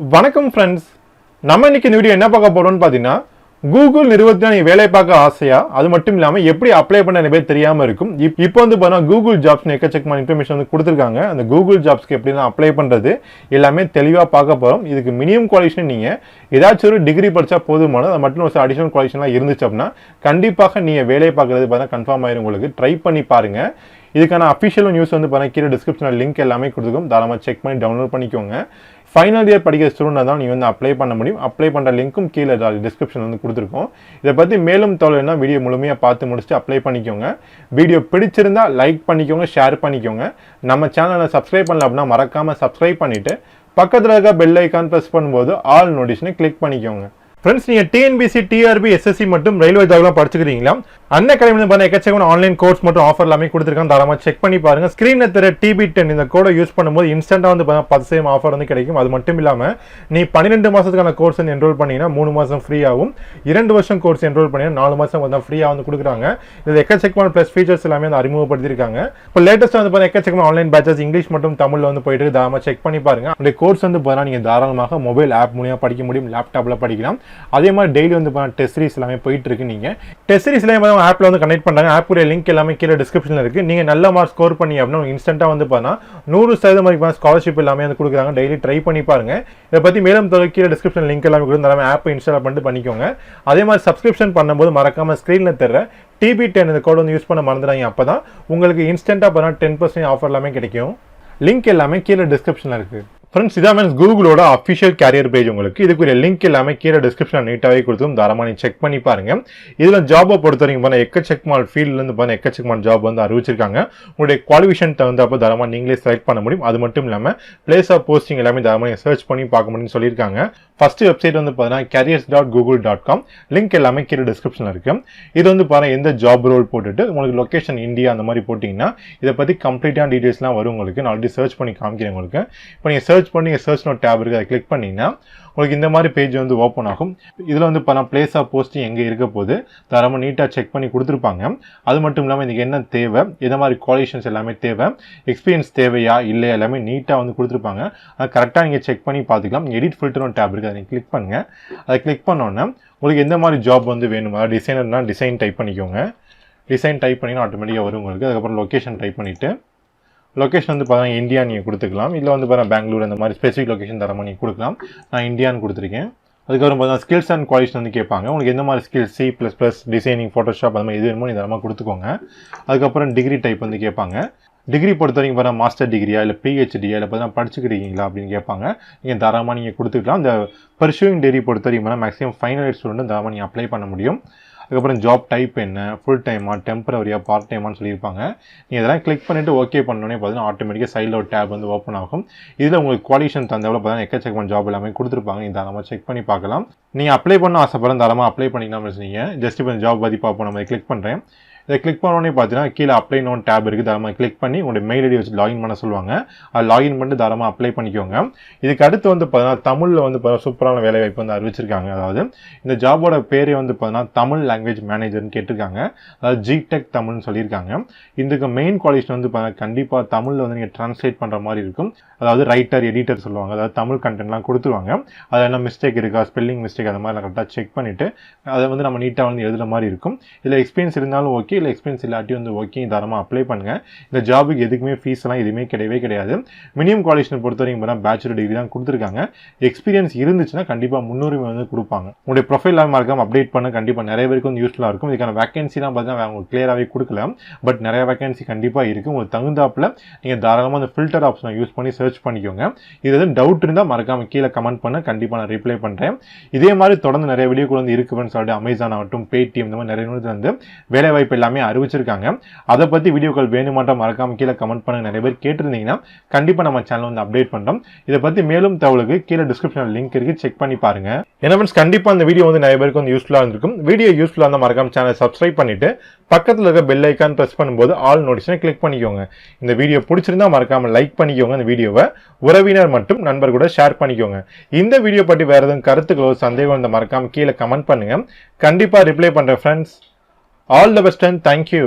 வணக்கம் ஃப்ரெண்ட்ஸ், நம்ம இன்னைக்கு இந்த வீடியோ என்ன பார்க்க போறோம்னு பார்த்தீங்கன்னா, கூகுள் நிறுவனத்தில் நீ வேலை பார்க்க ஆசையா, அது மட்டும் இல்லாமல் எப்படி அப்ளை பண்ண நிறைய பேர் தெரியாமல் இருக்கும். இப்போ வந்து பார்த்தீங்கன்னா கூகுள் ஜாப்ஸ் எக்கச்சக்கமான இன்ஃபர்மேஷன் வந்து கொடுத்துருக்காங்க. அந்த கூகுள் ஜாப்ஸ்க்கு எப்படி தான் அப்ளை பண்ணுறது எல்லாமே தெளிவாக பார்க்க போகிறோம். இதுக்கு மினிமம் குவாலிஃபிகேஷன் நீங்கள் ஏதாச்சும் ஒரு டிகிரி படித்தா போதுமானது, அது மட்டும் ஒரு அடிஷனல் குவாலிஃபிகேஷன்லாம் இருந்துச்சு அப்படின்னா கண்டிப்பாக நீங்கள் வேலை பார்க்குறது பார்த்தா கன்ஃபார்ம் ஆயிரும். உங்களுக்கு ட்ரை பண்ணி பாருங்கள். இதுக்கான அஃபிஷியல் நியூஸ் வந்து பார்த்தீங்கன்னா கீழே டிஸ்கிரிப்ஷனில் லிங்க் எல்லாமே கொடுத்துருக்கோம். தாராளமாக செக் பண்ணி டவுன்லோட் பண்ணிக்கோங்க. ஃபைனல் இயர் படிக்கிற ஸ்டூடெண்ட் தான் நீங்கள் வந்து அப்ளை பண்ண முடியும். அப்ளை பண்ணுற லிங்க்கும் கீழே டிஸ்கிரிப்ஷன் வந்து கொடுத்துருக்கோம். இதை பற்றி மேலும் தகவல்னா வீடியோ முழுமையாக பார்த்து முடிச்சுட்டு அப்ளை பண்ணிக்கோங்க. வீடியோ பிடிச்சிருந்தா லைக் பண்ணிக்கோங்க, ஷேர் பண்ணிக்கோங்க. நம்ம சேனலை சப்ஸ்கிரைப் பண்ணல அப்படின்னா மறக்காமல் சப்ஸ்கிரைப் பண்ணிவிட்டு பக்கத்தில் இருக்க பெல் ஐக்கான் ப்ரெஸ் பண்ணும்போது ஆல் நோட்டிஃபிகேஷனை கிளிக் பண்ணிக்கோங்க. ஃப்ரெண்ட்ஸ், நீங்கள் டிஎன்பிஎஸ்சி, டிஆர்பி, எஸ்எஸ்சி மற்றும் ரயில்வே ஜாப்லாம் படிச்சுக்கிறீங்களா? Unacademy வந்து எக்கச்சக்கமான ஆன்லைன் கோர்ஸ் மற்றும் ஆஃபர் எல்லாமே கொடுத்துருக்காங்க. தாராளமாக செக் பண்ணி பாருங்க. ஸ்க்ரீனில் தெரிய TB10 இந்த கோடை யூஸ் பண்ணும்போது இன்ஸ்டன்ட்டாக வந்து 10% ஆஃபர் வந்து கிடைக்கும். அது மட்டும் இல்லாமல் நீ 12 மாதத்துக்கான கோர்ஸ் வந்து என்ரோல் பண்ணிங்கன்னா 3 மாதம் ஃப்ரீ ஆகும். 2 வருஷம் கோர்ஸ் என்ரோல் பண்ணிங்கன்னா 4 மாதம் வந்து ஃப்ரீயாக வந்து கொடுக்குறாங்க. இது எக்கச்சக்கமான ப்ளஸ் ஃபீச்சர்ஸ் எல்லாமே வந்து அறிமுகப்படுத்திருக்காங்க. இப்போ லேட்டஸ்ட்டாக வந்து எக்கச்சக்கமான ஆன்லைன் பேச்சஸ் இங்கிலீஷ் மற்றும் தமிழில் வந்து போயிட்டு தாராளமாக செக் பண்ணி பாருங்க. அந்த கோர்ஸ் வந்து நீங்கள் தாராளமாக மொபைல் ஆப் மூலியமாக படிக்க முடியும், லேப்டாப்பில் படிக்கலாம். அதே மாதிரி டெய்லி வந்து டெஸ்ட் சீரிஸ் எல்லாமே போயிட்டு இருக்கு. நீங்கள் டெஸ்ட் சீரிஸ்லேயே ஆப்பில் வந்து கனெக்ட் பண்ணுறாங்க. ஆப்புடைய லிங்க் எல்லாமே கீழே டிஸ்கிரிப்ஷனில் இருக்குது. நீங்கள் நல்ல மார்க் ஸ்கோர் பண்ணி அப்படின்னா இன்ஸ்டன்ட்டாக வந்து பார்த்தா 100% வரைக்கும் ஸ்காலர்ஷிப் எல்லாமே வந்து கொடுக்குறாங்க. டெய்லி ட்ரை பண்ணி பாருங்க. இதை பற்றி மேலும் கீழே டிஸ்கிரிப்ஷன் லிங்க் எல்லாமே கொடுத்து நம்ம ஆப்பை இன்ஸ்டால் பண்ணிட்டு பண்ணிக்கோங்க. அதே மாதிரி சப்ஸ்கிரிப்ஷன் பண்ணும்போது மறக்காம ஸ்க்ரீனில் தர TB10 இந்த கோட் வந்து யூஸ் பண்ண மறந்துடாங்க. அப்போ தான் உங்களுக்கு இன்ஸ்டன்ட்டாக பார்த்தா 10% ஆஃபர் எல்லாமே கிடைக்கும். லிங்க் எல்லாமே கீழே டிஸ்கிரிப்ஷனில் இருக்குது. ஃப்ரெண்ட்ஸ், இதான் மீன்ஸ் கூகுளோட அஃபிஷியல் கேரியர் பேஜ். உங்களுக்கு இதுக்குரிய லிங்க் எல்லாமே கீழே டிஸ்கிரிப்ஷன் நீட்டாகவே கொடுத்தும் தாராளமாக நீங்கள் செக் பண்ணி பாருங்க. இதில் ஜாபை பொறுத்த வரைக்கும் பார்த்தா எக்கச்சக்கமான ஃபீல்ட்லேருந்து பார்த்தா எக்கச்சக்கமான ஜாப் வந்து அறிவிச்சிருக்காங்க. உங்களுடைய குவாலிஃபிகேஷன் தகுந்தப்போ தாராளமாக நீங்களே செலக்ட் பண்ண முடியும். அது மட்டும் இல்லாமல் பிளேஸ் ஆஃப் போஸ்டிங் எல்லாமே தாராளமாக சர்ச் பண்ணி பார்க்க முடியும்னு சொல்லியிருக்காங்க. ஃபர்ஸ்ட் வெப்சைட் வந்து பார்த்தீங்கன்னா careers.google.com. லிங்க் எல்லாமே கீழே டிஸ்கிரிப்ஷனில் இருக்குது. இது வந்து பாருங்கள் எந்த ஜாப் ரோல் போட்டுட்டு உங்களுக்கு லொக்கேஷன் இந்தியா அந்த மாதிரி போட்டிங்கன்னா இதை பற்றி கம்ப்ளீட்டான டீட்டெயில்ஸ்லாம் வரும். உங்களுக்கு நான் ஆல்ரெடி சர்ச் பண்ணி காமிக்கிறேன். உங்களுக்கு இப்போ நீங்கள் சர்ச் பண்ணி சர்ச் நோட் டேப் இருக்குது, அதை கிளிக் பண்ணிங்கன்னா உங்களுக்கு இந்த மாதிரி பேஜ் வந்து ஓப்பன் ஆகும். இதில் வந்து பிளேஸ் ஆஃப் போஸ்டிங் எங்கே இருக்க போது தாராளமாக நீட்டாக செக் பண்ணி கொடுத்துருப்பாங்க. அது மட்டும் இல்லாமல் இதுக்கு என்ன தேவை, எந்த மாதிரி குவாலிஃபிகேஷன்ஸ் எல்லாமே தேவை, எக்ஸ்பீரியன்ஸ் தேவையா இல்லையா எல்லாமே நீட்டாக வந்து கொடுத்துருப்பாங்க. அதை கரெக்டாக நீங்கள் செக் பண்ணி பார்த்துக்கலாம். எடிட் ஃபில்டர்னு டேப் இருக்குது, அதை நீங்கள் கிளிக் பண்ணுங்கள். அதை கிளிக் பண்ணோன்னே உங்களுக்கு எந்த மாதிரி ஜாப் வந்து வேணும், அதாவது டிசைனர்னா டிசைன் டைப் பண்ணிக்கோங்க. டிசைன் டைப் பண்ணிங்கன்னா ஆட்டோமேட்டிக்காக வரும் உங்களுக்கு. அதுக்கப்புறம் லொக்கேஷன் டைப் பண்ணிவிட்டு லொக்கேஷன் வந்து பார்த்தீங்கன்னா இந்தியா நீங்கள் கொடுத்துக்கலாம். இல்லை வந்து பார்த்தீங்கன்னா பெங்களூர் அந்த மாதிரி ஸ்பெசிஃபிக் லொக்கேஷன் தரமாக நீங்கள் கொடுக்கலாம். நான் இந்தியான்னு கொடுத்துருக்கேன். அதுக்கப்புறம் பார்த்தீங்கன்னா ஸ்கில்ஸ் அண்ட் குவாலிஃபிகேஷன் வந்து கேட்பாங்க. உங்களுக்கு எந்த மாதிரி ஸ்கில்ஸ், C++, டிசைனிங், ஃபோட்டோஷாப் அந்த மாதிரி எது வேணுமோ நீங்கள் தரமாக கொடுத்துக்கோங்க. அதுக்கப்புறம் டிகிரி டைப் வந்து கேட்பாங்க. டிகிரி பொறுத்த வரைக்கும் பார்த்தா மாஸ்டர் டிகிரியா இல்லை PhDயா இல்லை பார்த்தா படிச்சுக்கிறீங்களா அப்படின்னு கேட்பாங்க. நீங்கள் தாராளமாக நீங்கள் கொடுத்துக்கலாம். இந்த பர்சூயிங் டிகிரி பொறுத்த வரைக்கும் மேக்ஸிமம் ஃபைனல் இயர் ஸ்டூடெண்ட் தாராளமாக நீங்கள் அப்ளை பண்ண முடியும். அதுக்கப்புறம் ஜாப் டைப் என்ன, ஃபுல் டைமா, டெம்பரரியா, பார்ட் டைமான்னு சொல்லியிருப்பாங்க. நீங்கள் இதெல்லாம் கிளிக் பண்ணிவிட்டு ஓகே பண்ணோன்னே பார்த்தீங்கன்னா ஆட்டோமேட்டிக்காக சைடில் ஒரு டேப் வந்து ஓப்பன் ஆகும். இதில் உங்களுக்கு குவாலிஃபிகேஷன் தந்தவரை பார்த்தீங்கன்னா எக்கச்சக்கமான ஜாப் எல்லாமே கொடுத்துருப்பாங்க. நீங்கள் தாராளமாக செக் பண்ணி பார்க்கலாம். நீங்கள் அப்ளை பண்ண ஆசைப்பட தாராளமாக அப்ளை பண்ணிக்கலாம். நீங்கள் ஜஸ்ட் இப்போ ஜாப் பற்றி பார்ப்போம். நம்ம கிளிக் பண்ணுறேன். இதை கிளிக் பண்ணோன்னே பார்த்தீங்கன்னா கீழே அப்ளை நோன் டேப் இருக்குது. தாராளமாக கிளிக் பண்ணி உங்களுடைய மெயில் ஐடி வச்சு லாகின் பண்ண சொல்லுவாங்க. அது லாகின் பண்ணிட்டு தாராளமாக அப்ளை பண்ணிக்கோங்க. இதுக்கு அடுத்து வந்து பார்த்தீங்கன்னா தமிழில் வந்து சூப்பரான வேலை வாய்ப்பு வந்து அறிவிச்சிருக்காங்க. அதாவது இந்த ஜாபோட பேரே வந்து பார்த்தீங்கன்னா தமிழ் லாங்குவேஜ் மேனேஜர்னு கேட்டிருக்காங்க. அதாவது GTech தமிழ்னு சொல்லியிருக்காங்க. இதுக்கு மெயின் குவாலிஃபிகேஷன் வந்து பார்த்தீங்கன்னா கண்டிப்பாக தமிழில் வந்து நீங்கள் ட்ரான்ஸ்லேட் பண்ணுற மாதிரி இருக்கும். அதாவது ரைட்டர், எடிட்டர் சொல்லுவாங்க. அதாவது தமிழ் கண்டென்ட்லாம் கொடுத்துருவாங்க. அதில் என்ன மிஸ்டேக் இருக்கா, ஸ்பெல்லிங் மிஸ்டேக் அந்த மாதிரி கரெக்டாக செக் பண்ணிவிட்டு அதை வந்து நம்ம நீட்டாக வந்து எழுதுகிற மாதிரி இருக்கும். இதில் எக்ஸ்பீரியன்ஸ் இருந்தாலும் ஓகே, இல்லை எக்ஸ்பீரியன்ஸ் இல்லாட்டி வந்து ஓகே, தாராளமாக அப்ளை பண்ணுங்கள். இந்த ஜாபுக்கு எதுக்குமே ஃபீஸ் எல்லாம் எதுவுமே கிடையாது. மினிமம் குவாலிஃபிகேஷன் பொறுத்த வரைக்கும் பார்த்தா பேச்சுலர் டிகிரி தான் கொடுத்துருக்காங்க. எக்ஸ்பீரியன்ஸ் இருந்துச்சுன்னா கண்டிப்பாக முன்னுரிமை வந்து கொடுப்பாங்க. உங்களுடைய ப்ரொஃபைல் மறக்காம அப்டேட் பண்ண கண்டிப்பாக நிறைய பேருக்கு வந்து யூஸ்ஃபுல்லாக இருக்கும். இதுக்கான வேகன்சிலாம் பார்த்தீங்கன்னா அவங்க கிளியராகவே கொடுக்கல. பட் நிறைய வேகன்சி கண்டிப்பாக இருக்குது. உங்களுக்கு தகுந்தாப்பில் நீங்கள் தாராளமாக அந்த ஃபில்டர் ஆப்ஷனை யூஸ் பண்ணி சர்ச் பண்ணிக்கோங்க. இது எதுவும் டவுட் இருந்தால் மறக்காம கீழே கமெண்ட் பண்ண கண்டிப்பாக நான் ரிப்ளை பண்ணுறேன். இதே மாதிரி தொடர்ந்து நிறைய வீடியோக்கள் வந்து இருக்குன்னு சொல்லிட்டு அமேசான் ஆகட்டும், பேடிஎம் இந்த மாதிரி நிறைய வந்து வேலை வாய்ப்பு எல்லாமே அறிவிச்சிருக்காங்க. அதை பற்றி வீடியோக்கள் வேணுமாட்டா மறக்காம கீழே கமெண்ட் பண்ண நிறைய பேர் கேட்டிருந்தீங்கன்னா கண்டிப்பாக நம்ம சேனல் வந்து அப்டேட் பண்ணுறோம். இதை பற்றி மேலும் தகவலுக்கு கீழே டிஸ்கிரிப்ஷனில் லிங்க் இருக்குது, செக் பண்ணி பாருங்க. ஏன்னா ஃப்ரெண்ட்ஸ், கண்டிப்பாக அந்த வீடியோ வந்து நிறைய பேருக்கு வந்து யூஸ்ஃபுல்லாக இருந்திருக்கும். வீடியோ யூஸ்ஃபுல்லாக இருந்தால் மறக்காம சேனல் சப்ஸ்கிரைப் பண்ணிட்டு பக்கத்தில் இருக்க பெல் ஐக்கான் ப்ரெஸ் பண்ணும்போது ஆல் நோட்டிஃபிகேஷனை கிளிக் பண்ணிக்கோங்க. இந்த வீடியோ பிடிச்சிருந்தா மறக்காம லைக் பண்ணிக்கோங்க. இந்த வீடியோவை உறவினர் மற்றும் நண்பர் கூட ஷேர் பண்ணிக்கோங்க. இந்த வீடியோ பற்றி வேறு எதுவும் கருத்துக்களோ சந்தேகம் இந்த மறக்காம கீழே கமெண்ட் பண்ணுங்க. கண்டிப்பாக ரிப்ளை பண்ணுறேன் friends. All the best and thank you.